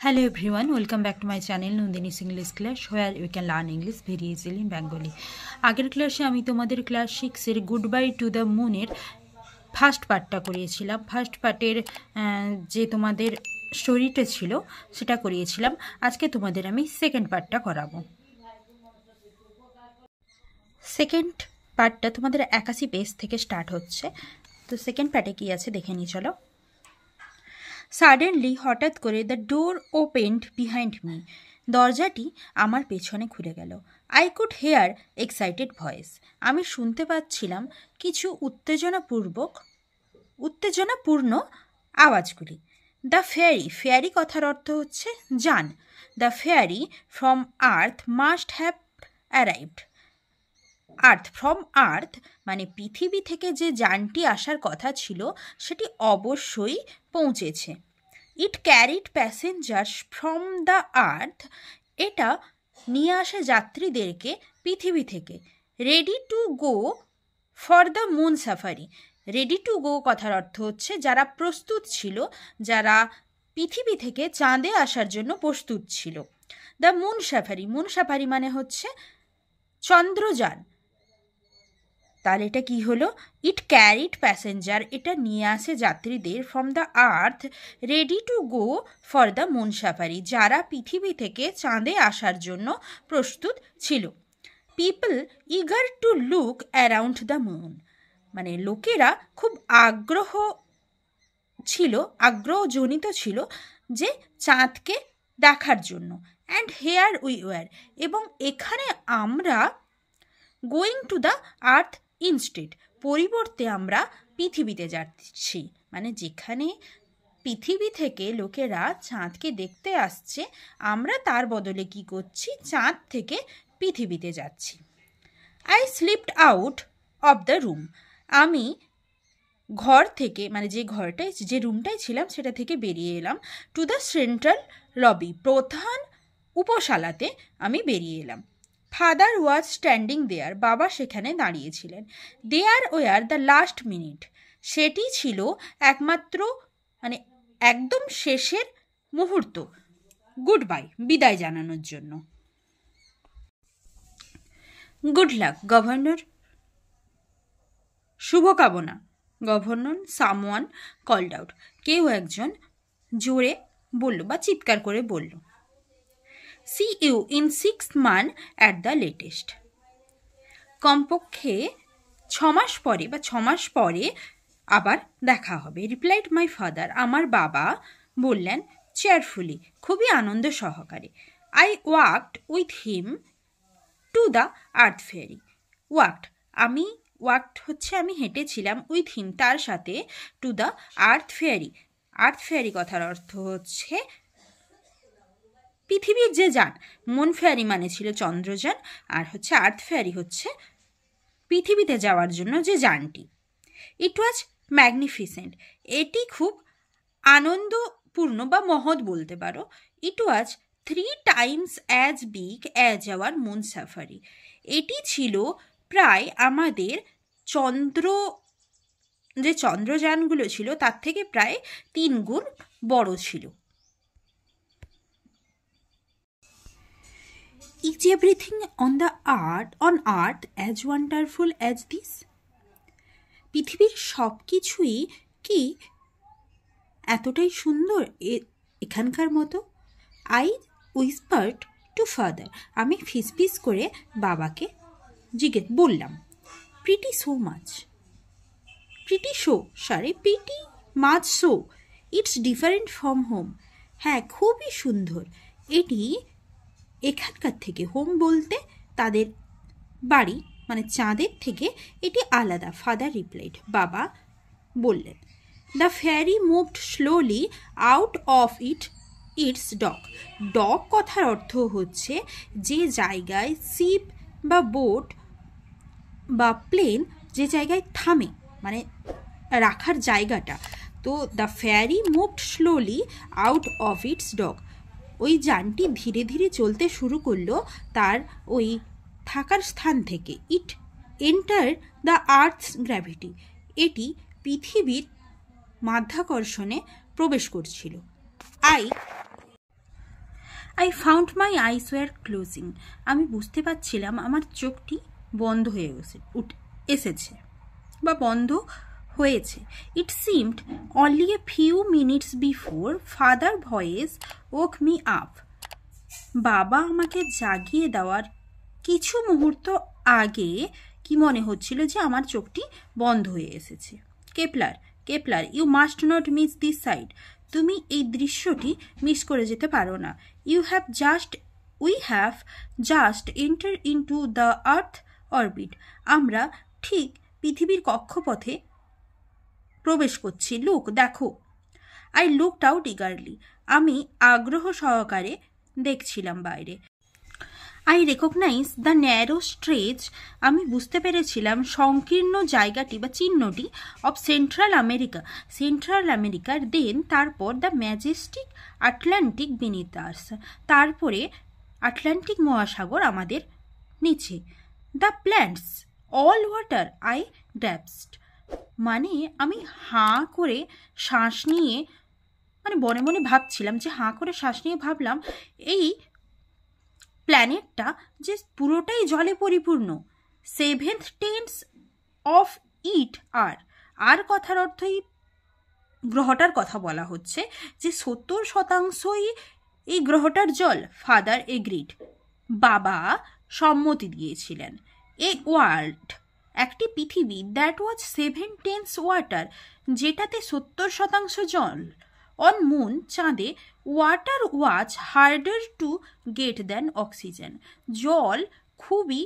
Hello everyone, welcome back to my channel Nandini's English Class where you can learn English very easily in Bengali. আগের ক্লাসে আমি তোমাদের class 6 এর good bye to the মুনের first পার্টটা করিয়েছিলাম। First পার্টের যে তোমাদের স্টোরিটা ছিল সেটা করিয়েছিলাম। আজকে তোমাদের আমি সেকেন্ড পার্টটা করাবো। সেকেন্ড পার্টটা তোমাদের 81 পেজ থেকে স্টার্ট হচ্ছে। তো সেকেন্ড পার্টে কি আছে দেখে নিই চলো। সাডেনলি হঠাৎ করে the door opened behind me, দরজাটি আমার পেছনে খুলে গেল। I could hear excited voice, আমি শুনতে পাচ্ছিলাম কিছু উত্তেজনাপূর্ণ আওয়াজগুলি। দ্য ফেয়ারি, ফেয়ারি কথার অর্থ হচ্ছে যান। The fairy from earth must have arrived. Earth from earth মানে পৃথিবী থেকে যে যানটি আসার কথা ছিল সেটি অবশ্যই পৌঁছেছে। It carried passengers from the earth, এটা নিয়ে আসে যাত্রীদেরকে পৃথিবী থেকে। Ready to go for the moon safari, ready to go কথার অর্থ হচ্ছে যারা প্রস্তুত ছিল, যারা পৃথিবী থেকে চাঁদে আসার জন্য প্রস্তুত ছিল। The moon safari, moon safari মানে হচ্ছে চন্দ্রযান। তাহলে এটা কি হলো? ইট ক্যারিড প্যাসেঞ্জার, এটা নিয়ে আসে যাত্রীদের from the earth ready to go for the moon safari, যারা পৃথিবী থেকে চাঁদে আসার জন্য প্রস্তুত ছিল। People eager to look around the moon, মানে লোকেরা খুব আগ্রহজনিত ছিল যে চাঁদকে দেখার জন্য। অ্যান্ড হেয়ার উই ওয়ার, এবং এখানে আমরা going to the earth instead, পরিবর্তে আমরা পৃথিবীতে যাচ্ছি। মানে যেখানে পৃথিবী থেকে লোকেরা চাঁদকে দেখতে আসছে, আমরা তার বদলে কি করছি? চাঁদ থেকে পৃথিবীতে যাচ্ছি। I slipped out of the room, আমি ঘর থেকে, মানে যে রুমটায় ছিলাম সেটা থেকে বেরিয়ে এলাম। টু দ্য সেন্ট্রাল লবি, প্রধান উপশালাতে আমি বেরিয়ে এলাম। ফাদার ওয়াজ স্ট্যান্ডিং দেয়ার, বাবা সেখানে দাঁড়িয়েছিলেন। There were the last minute, সেটি ছিল একদম শেষের মুহূর্ত, গুড বাই, বিদায় জানানোর জন্য। গুড লাক, গভর্নর, শুভকামনা। গভর্নর সামওয়ান কল্ড আউট, কেউ একজন জোরে বলল বা চিৎকার করে বলল। See you in 6 months at the latest, কমপক্ষে 6 মাস পরে আবার দেখা হবে। রিপ্লাইড মাই ফাদার, আমার বাবা বললেন চেয়ারফুলি, খুবই আনন্দ সহকারে। I walked with him to the earth fairy, walked হচ্ছে আমি হেঁটেছিলাম, উইথ হিম তার সাথে, to the earth fairy. Earth fairy কথার অর্থ হচ্ছে পৃথিবীর যে যান। মুন ফেয়ারি মানে ছিল চন্দ্রযান, আর হচ্ছে আর্থ ফেয়ারি হচ্ছে পৃথিবীতে যাওয়ার জন্য যে যানটি। ইট ওয়াজ ম্যাগনিফিসেন্ট, এটি খুব আনন্দপূর্ণ বা মহৎ বলতে পারো। ইট ওয়াজ 3 times as big as our moon safari, এটি ছিল প্রায় আমাদের যে চন্দ্রযানগুলো ছিল তার থেকে প্রায় 3 গুণ বড় ছিল। Is everything on earth as wonderful as this? পৃথিবীর সব কিছুই কি এতটাই সুন্দর এখানকার মতো? আই উইসপার্ড টু ফাদার, আমি ফিসফিস করে বাবাকে বললাম। Pretty much so, it's different from home, হ্যাঁ খুবই সুন্দর, এটি এখানকার থেকে, হোম বলতে তাদের বাড়ি, মানে চাঁদের থেকে এটি আলাদা। ফাদার রিপ্লাইড, বাবা বললেন। The fairy moved slowly out of its doc কথার অর্থ হচ্ছে যে জায়গায় শিপ বা বোট বা প্লেন যে জায়গায় থামে, মানে রাখার জায়গাটা। তো the fairy moved slowly out of its doc, ওই যানটি ধীরে ধীরে চলতে শুরু করলো তার ওই থাকার স্থান থেকে। ইট এন্টার দ্য আর্থস গ্র্যাভিটি, এটি পৃথিবীর মাধ্যাকর্ষণে প্রবেশ করছিল। I I found my eyes were closing. আমি বুঝতে পারছিলাম আমার চোখটি বন্ধ হয়ে এসেছে বা বন্ধ হয়েছে। It seemed only a few minutes before father voice woke me up. বাবা আমাকে জাগিয়ে দেওয়ার কিছু মুহূর্ত আগে কি মনে হচ্ছিল যে আমার চোখটি বন্ধ হয়ে এসেছে। Kepler, Kepler, you must not miss this side. তুমি এই দৃশ্যটি মিস করে যেতে পারো না। We have just enter into the earth orbit. আমরা ঠিক পৃথিবীর কক্ষপথে প্রবেশ করছি। লুক, দেখো। I looked out eagerly. আমি আগ্রহ সহকারে দেখছিলাম বাইরে। I recognize the narrow stretch. আমি বুঝতে পেরেছিলাম সংকীর্ণ জায়গাটি বা চিহ্নটি অফ সেন্ট্রাল আমেরিকার। দেন তারপর the majestic Atlantic beneath us. তারপরে আটলান্টিক মহাসাগর আমাদের নিচে। The planet's all water. I grasped. মানে আমি হাঁ করে শ্বাস নিয়ে, মানে মনে মনে ভাবছিলাম যে হাঁ করে শ্বাস নিয়ে ভাবলাম এই প্ল্যানেটটা যে পুরোটাই জলে পরিপূর্ণ। 7/10 অফ ইট আর কথার অর্থ এই গ্রহটার কথা বলা হচ্ছে যে 70% এই গ্রহটার জল। Father agreed. বাবা সম্মতি দিয়েছিলেন। এ ওয়ার্ল্ড, একটি পৃথিবী, দ্যাট ওয়াজ 7/10 ওয়াটার, যেটাতে 70% জল। অন মুন, চাঁদে, water was harder to get than oxygen. জল খুবই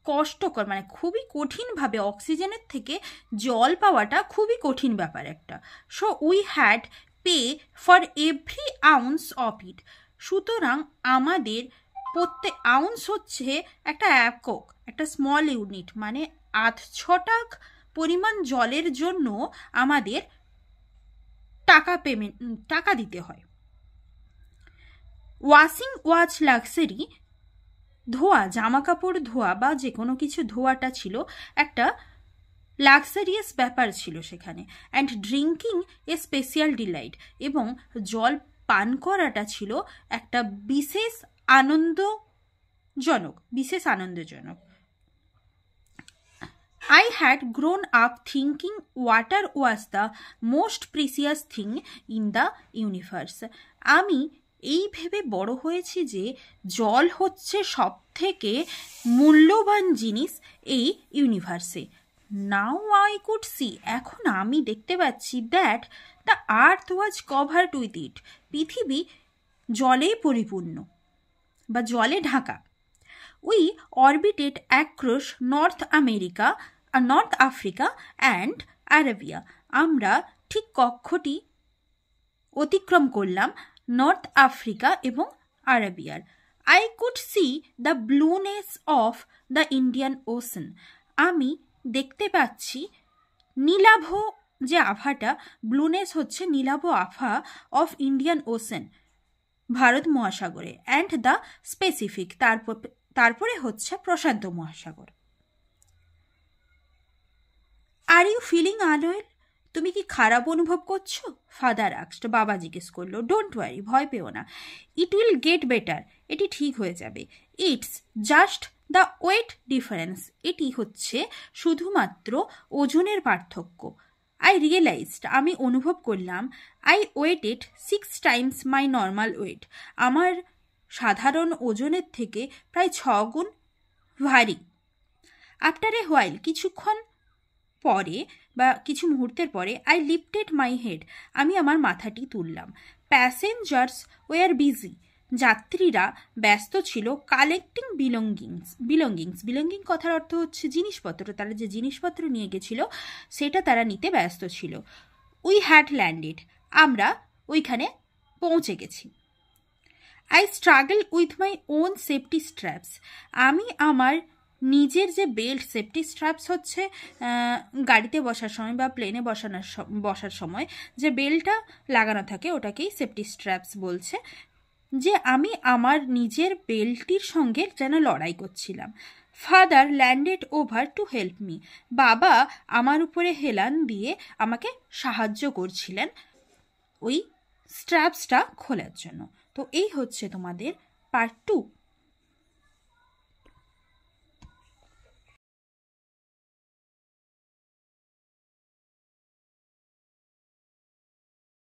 কষ্টকর, মানে খুবই কঠিনভাবে, অক্সিজেনের থেকে জল পাওয়াটা খুবই কঠিন ব্যাপার একটা। So we had pay for every ounce of it. সুতরাং আমাদের প্রত্যেক আউন্স হচ্ছে একটা একক, একটা স্মল ইউনিট, মানে 8 পরিমাণ জলের জন্য আমাদের টাকা দিতে হয়। ওয়াশিং ওয়াজ লাক্সারি। ধোয়া, জামা কাপড় ধোয়া বা যে কোনো কিছু ধোয়াটা ছিল একটা লাক্সারিয়াস ব্যাপার ছিল সেখানে। And drinking a special delight. এবং জল পান করাটা ছিল একটা বিশেষ আনন্দজনক। I had grown up thinking water was the most precious thing in the universe. আমি এই ভেবে বড় হয়েছি যে জল হচ্ছে সব থেকে মূল্যবান জিনিস এই ইউনিভার্সে। নাও আই কুড সি, এখন আমি দেখতে পাচ্ছি, that the earth was covered with it. পৃথিবী জলে পরিপূর্ণ বা জলে ঢাকা। We orbited across North Africa and Arabia. আমরা ঠিক কক্ষটি অতিক্রম করলাম নর্থ আফ্রিকা এবং আরাবিয়ার। I could see the blueness of the Indian ocean. আমি দেখতে পাচ্ছি নীলাভ যে আভাটা, ব্লুনেস হচ্ছে নীলাভ আভা অফ ইন্ডিয়ান ওশান, ভারত মহাসাগরে, অ্যান্ড দ্য স্পেসিফিক, তারপরে হচ্ছে প্রশান্ত মহাসাগর। Are you feeling unwell? তুমি কি খারাপ অনুভব করছো? Father asked. বাবা জিজ্ঞেস করলো। ডোন্ট ওয়ারি, ভয় পেও না। It will get better. এটি ঠিক হয়ে যাবে। It's just the weight difference. এটি হচ্ছে শুধুমাত্র ওজনের পার্থক্য। আই রিয়েলাইজড, আমি অনুভব করলাম, I waited 6 times my normal wait. আমার সাধারণ ওজনের থেকে প্রায় 6 গুণ ভারী। আফটার এ হোয়াইল, কিছুক্ষণ পরে বা কিছু মুহূর্তের পরে, আই লিফটেড মাই হেড, আমি আমার মাথাটি তুললাম। প্যাসেঞ্জার্স ওয়ার বিজি, যাত্রীরা ব্যস্ত ছিল কালেক্টিং বিলঙ্গিং কথার অর্থ হচ্ছে জিনিসপত্র। তারা যে জিনিসপত্র নিয়ে গেছিল সেটা তারা নিতে ব্যস্ত ছিল। উই হ্যাড ল্যান্ডেড, আমরা ওইখানে পৌঁছে গেছি। I struggle with my own safety straps, আমি আমার নিজের যে বেল্ট, সেফটি স্ট্র্যাপস হচ্ছে গাড়িতে বসার সময় বা প্লেনে বসার সময় যে বেল্টটা লাগানো থাকে ওটাকেই সেফটি স্ট্র্যাপস বলছে, যে আমি আমার নিজের বেল্টটির সঙ্গে যেন লড়াই করছিলাম। Father landed over to help me, বাবা আমার উপরে হেলান দিয়ে আমাকে সাহায্য করছিলেন ওই স্ট্র্যাপসটা খোলার জন্য। তো এই হচ্ছে তোমাদের পার্ট 2।